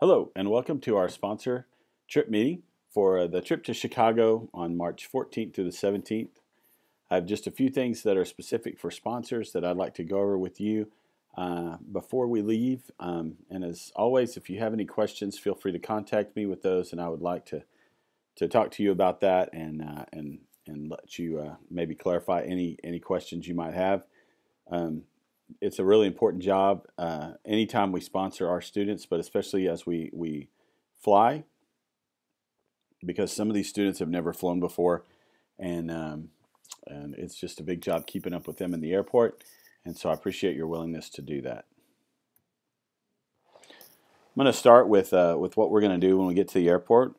Hello, and welcome to our sponsor trip meeting for the trip to Chicago on March 14th through the 17th. I have just a few things that are specific for sponsors that I'd like to go over with you before we leave. And as always, if you have any questions, feel free to contact me with those, and I would like to talk to you about that and let you maybe clarify any questions you might have. It's a really important job anytime we sponsor our students, but especially as we fly, because some of these students have never flown before, and it's just a big job keeping up with them in the airport, and so I appreciate your willingness to do that. I'm going to start with what we're going to do when we get to the airport.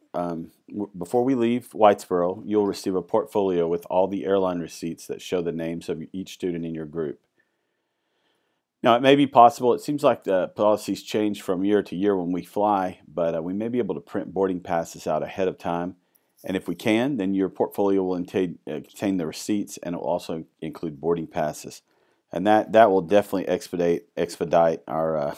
Before we leave Whitesboro, you'll receive a portfolio with all the airline receipts that show the names of each student in your group. Now, it may be possible, it seems like the policies change from year to year when we fly, but we may be able to print boarding passes out ahead of time. And if we can, then your portfolio will contain the receipts, and it will also include boarding passes. And that will definitely expedite our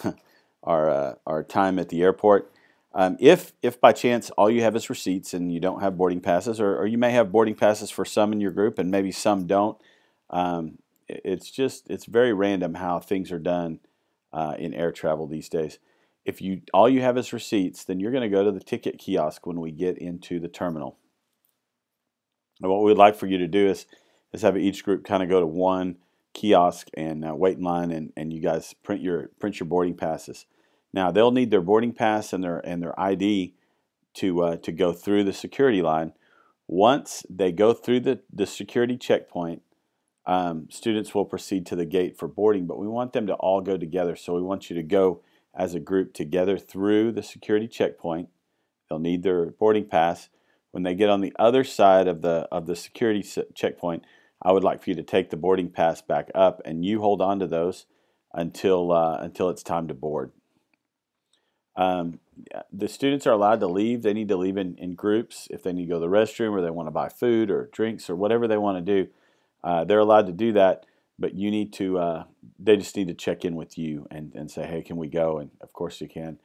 our time at the airport. If by chance all you have is receipts and you don't have boarding passes, or you may have boarding passes for some in your group and maybe some don't, it's very random how things are done in air travel these days. If all you have is receipts, then you're going to go to the ticket kiosk when we get into the terminal. And what we'd like for you to do is have each group kind of go to one kiosk and wait in line, and you guys print your boarding passes. Now they'll need their boarding pass and their ID to go through the security line. Once they go through the security checkpoint, students will proceed to the gate for boarding, but we want them to all go together. So we want you to go as a group together through the security checkpoint. They'll need their boarding pass. When they get on the other side of the security checkpoint, I would like for you to take the boarding pass back up, and you hold on to those until it's time to board. The students are allowed to leave. They need to leave in groups. If they need to go to the restroom, or they want to buy food or drinks or whatever they want to do, they're allowed to do that, but you need to. They just need to check in with you and say, "Hey, can we go?" And of course you can.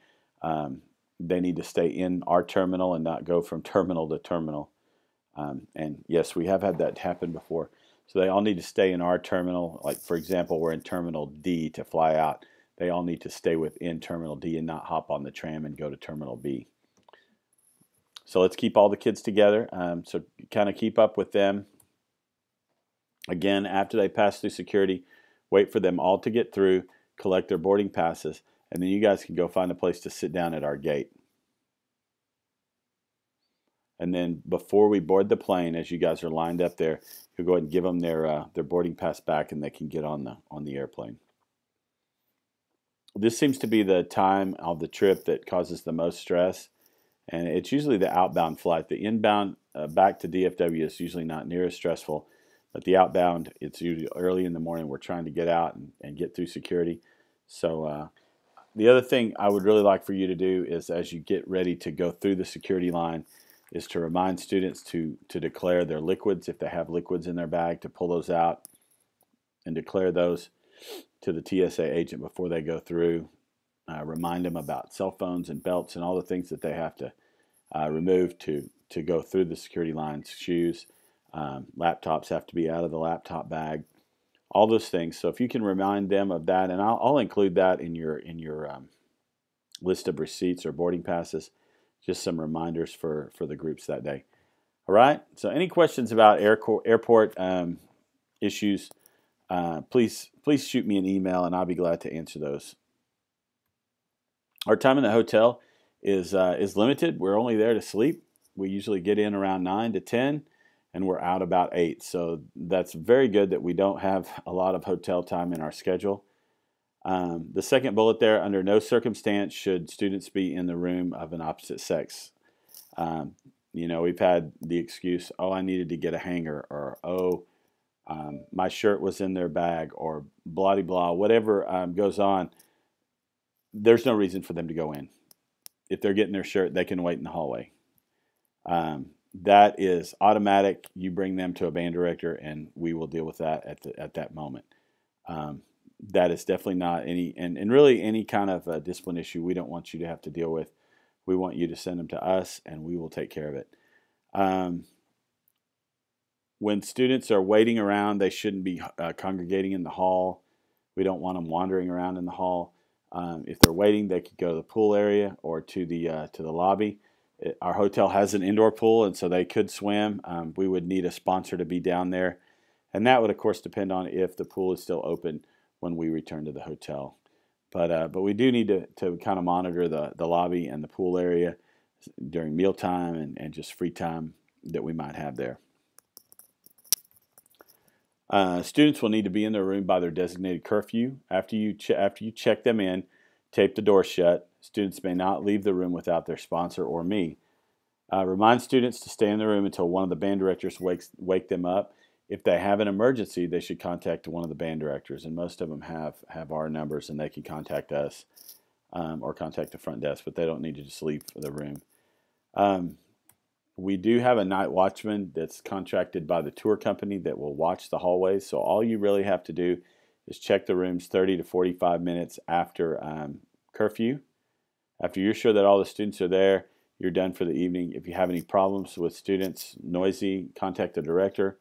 They need to stay in our terminal and not go from terminal to terminal. And yes, we have had that happen before. So they all need to stay in our terminal. Like, for example, we're in Terminal D to fly out. They all need to stay within Terminal D and not hop on the tram and go to Terminal B. So let's keep all the kids together. So kind of keep up with them. Again, after they pass through security, wait for them all to get through, collect their boarding passes, and then you guys can go find a place to sit down at our gate. And then before we board the plane, as you guys are lined up there, you'll go ahead and give them their boarding pass back, and they can get on the airplane. This seems to be the time of the trip that causes the most stress, and it's usually the outbound flight. The inbound back to DFW is usually not near as stressful, but the outbound, it's usually early in the morning. We're trying to get out and get through security. So the other thing I would really like for you to do is, as you get ready to go through the security line, is to remind students to declare their liquids. If they have liquids in their bag, to pull those out and declare those to the TSA agent before they go through. Remind them about cell phones and belts and all the things that they have to remove to go through the security lines. Shoes, laptops have to be out of the laptop bag, all those things. So if you can remind them of that, and I'll include that in your list of receipts or boarding passes, just some reminders for the groups that day. All right. So any questions about airport issues, please shoot me an email, and I'll be glad to answer those. Our time in the hotel is limited. We're only there to sleep. We usually get in around 9 to 10, and we're out about 8. So that's very good that we don't have a lot of hotel time in our schedule. The second bullet there, under no circumstance should students be in the room of an opposite sex. We've had the excuse, oh, I needed to get a hanger, or oh, my shirt was in their bag, or blah, blah, whatever goes on. There's no reason for them to go in. If they're getting their shirt, they can wait in the hallway. That is automatic. You bring them to a band director, and we will deal with that at that moment. That is definitely not any, and really any kind of discipline issue we don't want you to have to deal with. we want you to send them to us, and we will take care of it. When students are waiting around, they shouldn't be congregating in the hall. We don't want them wandering around in the hall. If they're waiting, they could go to the pool area or to the lobby. Our hotel has an indoor pool, and so they could swim. We would need a sponsor to be down there, and that would, of course, depend on if the pool is still open when we return to the hotel. But we do need to kind of monitor the lobby and the pool area during mealtime and just free time that we might have there. Students will need to be in their room by their designated curfew. After you check them in, tape the door shut. Students may not leave the room without their sponsor or me. Remind students to stay in the room until one of the band directors wake them up. If they have an emergency, they should contact one of the band directors, and most of them have our numbers, and they can contact us or contact the front desk, but they don't need to just leave the room. We do have a night watchman that's contracted by the tour company that will watch the hallways. So all you really have to do is check the rooms 30 to 45 minutes after curfew. After you're sure that all the students are there, you're done for the evening. If you have any problems with students noisy, contact the director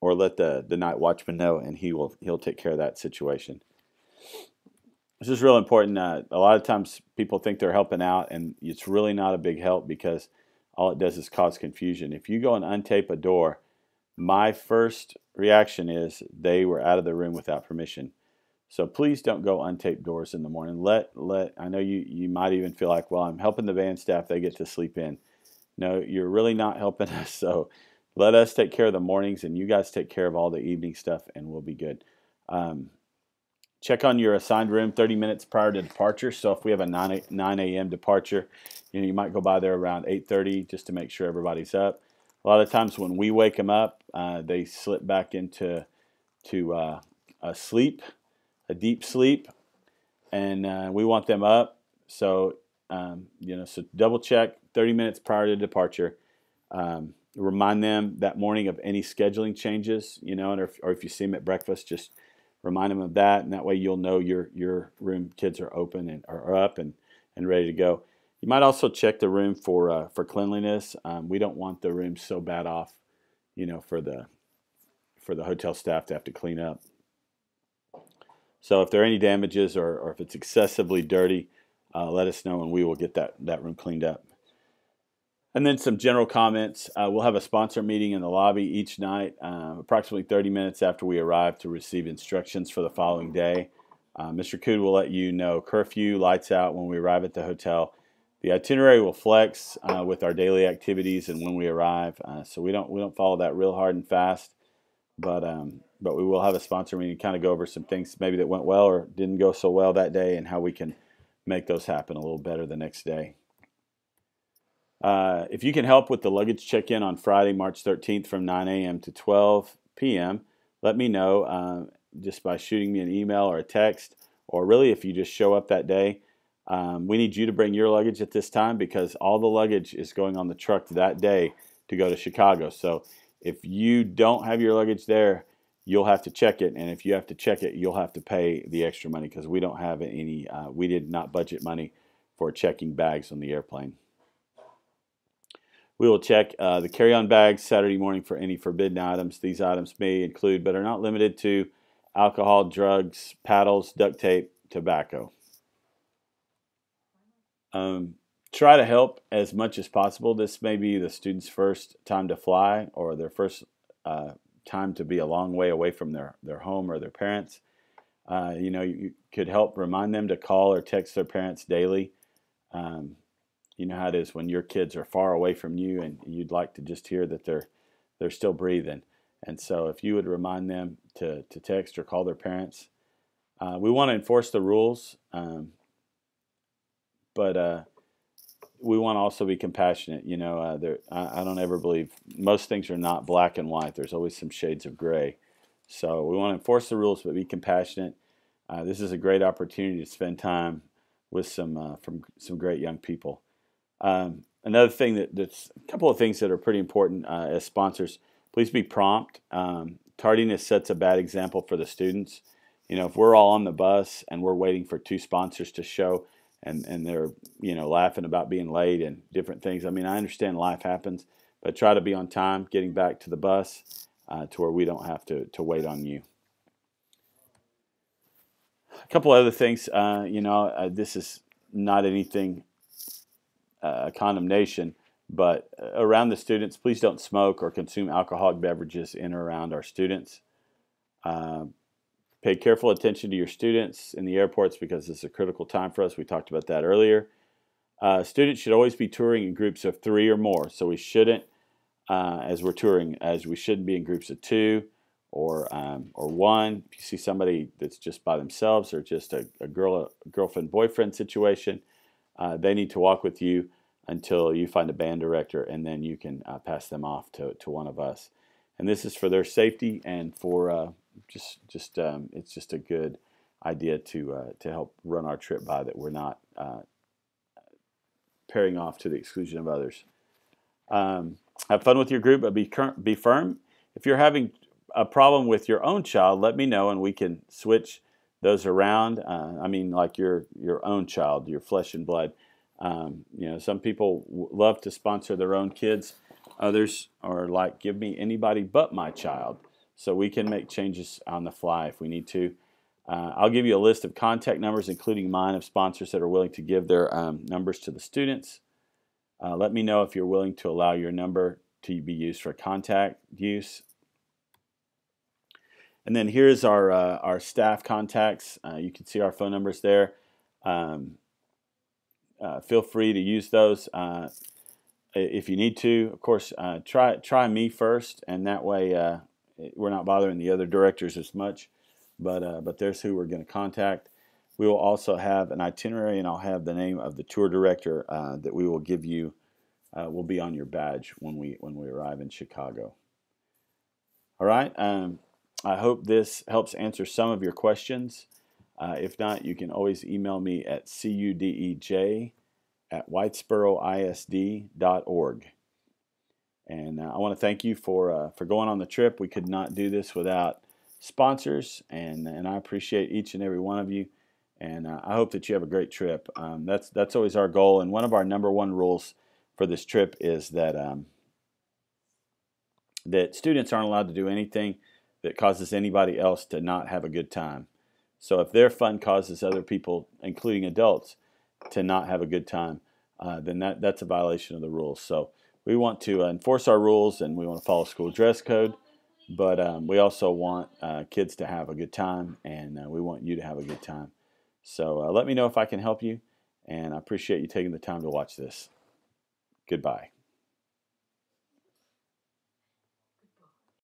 or let the night watchman know, and he'll take care of that situation. This is real important. A lot of times people think they're helping out, and it's really not a big help because all it does is cause confusion. If you go and untape a door, my first reaction is they were out of the room without permission. So please don't go untape doors in the morning. I know you might even feel like, well, I'm helping the band staff, they get to sleep in. No, you're really not helping us. So let us take care of the mornings, and you guys take care of all the evening stuff, and we'll be good. Check on your assigned room 30 minutes prior to departure. So if we have a 9 a.m. departure, you might go by there around 8:30 just to make sure everybody's up. A lot of times when we wake them up, they slip back into a deep sleep, and we want them up. So so double check 30 minutes prior to departure. Remind them that morning of any scheduling changes, or if you see them at breakfast, just remind them of that, and that way you'll know your room kids are open and are up and ready to go. You might also check the room for cleanliness. We don't want the room so bad off, for the hotel staff to have to clean up. So if there are any damages or if it's excessively dirty, let us know, and we will get that room cleaned up. And then some general comments. We'll have a sponsor meeting in the lobby each night, approximately 30 minutes after we arrive, to receive instructions for the following day. Mr. Cood will let you know curfew, lights out when we arrive at the hotel. The itinerary will flex with our daily activities and when we arrive. So we don't follow that real hard and fast, but we will have a sponsor meeting to kind of go over some things maybe that went well or didn't go so well that day, and how we can make those happen a little better the next day. If you can help with the luggage check-in on Friday, March 13th from 9 a.m. to 12 p.m., let me know just by shooting me an email or a text, or really if you just show up that day. We need you to bring your luggage at this time because all the luggage is going on the truck that day to go to Chicago. So if you don't have your luggage there, you'll have to check it, and if you have to check it, you'll have to pay the extra money because we don't have any, we did not budget money for checking bags on the airplane. We will check the carry-on bags Saturday morning for any forbidden items. These items may include, but are not limited to, alcohol, drugs, paddles, duct tape, tobacco. Try to help as much as possible. This may be the student's first time to fly or their first time to be a long way away from their home or their parents. You could help remind them to call or text their parents daily. You know how it is when your kids are far away from you and you'd like to just hear that they're still breathing. And so if you would remind them to text or call their parents. We want to enforce the rules, but we want to also be compassionate. I don't ever believe, most things are not black and white. There's always some shades of gray. So we want to enforce the rules, but be compassionate. This is a great opportunity to spend time with some great young people. Another thing that's a couple of things that are pretty important as sponsors. Please be prompt. Tardiness sets a bad example for the students. If we're all on the bus and we're waiting for two sponsors to show, and they're laughing about being late and different things. I mean, I understand life happens, but try to be on time getting back to the bus to where we don't have to wait on you. A couple other things, this is not anything condemnation, but around the students, please don't smoke or consume alcoholic beverages in or around our students. Pay careful attention to your students in the airports because it's a critical time for us. We talked about that earlier. Students should always be touring in groups of 3 or more, so we shouldn't, as we're touring, as we shouldn't be in groups of 2 or 1. If you see somebody that's just by themselves or just a girlfriend-boyfriend situation, they need to walk with you until you find a band director, and then you can pass them off to one of us. And this is for their safety and for it's just a good idea to help run our trip by that we're not pairing off to the exclusion of others. Have fun with your group, but be firm. If you're having a problem with your own child, let me know and we can switch those around. I mean, like your own child, your flesh and blood. Some people love to sponsor their own kids. Others are like, give me anybody but my child. So we can make changes on the fly if we need to. I'll give you a list of contact numbers, including mine, of sponsors that are willing to give their numbers to the students. Let me know if you're willing to allow your number to be used for contact use. And then here's our staff contacts. You can see our phone numbers there. Feel free to use those if you need to. Of course, try me first, and that way we're not bothering the other directors as much. But there's who we're going to contact. We will also have an itinerary, and I'll have the name of the tour director that we will give you. Will be on your badge when we arrive in Chicago. All right. I hope this helps answer some of your questions. If not, you can always email me at cudej@whitesboroisd.org. And I want to thank you for going on the trip. We could not do this without sponsors, and I appreciate each and every one of you. And I hope that you have a great trip. That's always our goal. And one of our number one rules for this trip is that that students aren't allowed to do anything that causes anybody else to not have a good time. So if their fun causes other people, including adults, to not have a good time, then that's a violation of the rules. So we want to enforce our rules, and we want to follow school dress code, but we also want kids to have a good time, and we want you to have a good time. So let me know if I can help you, and I appreciate you taking the time to watch this. Goodbye.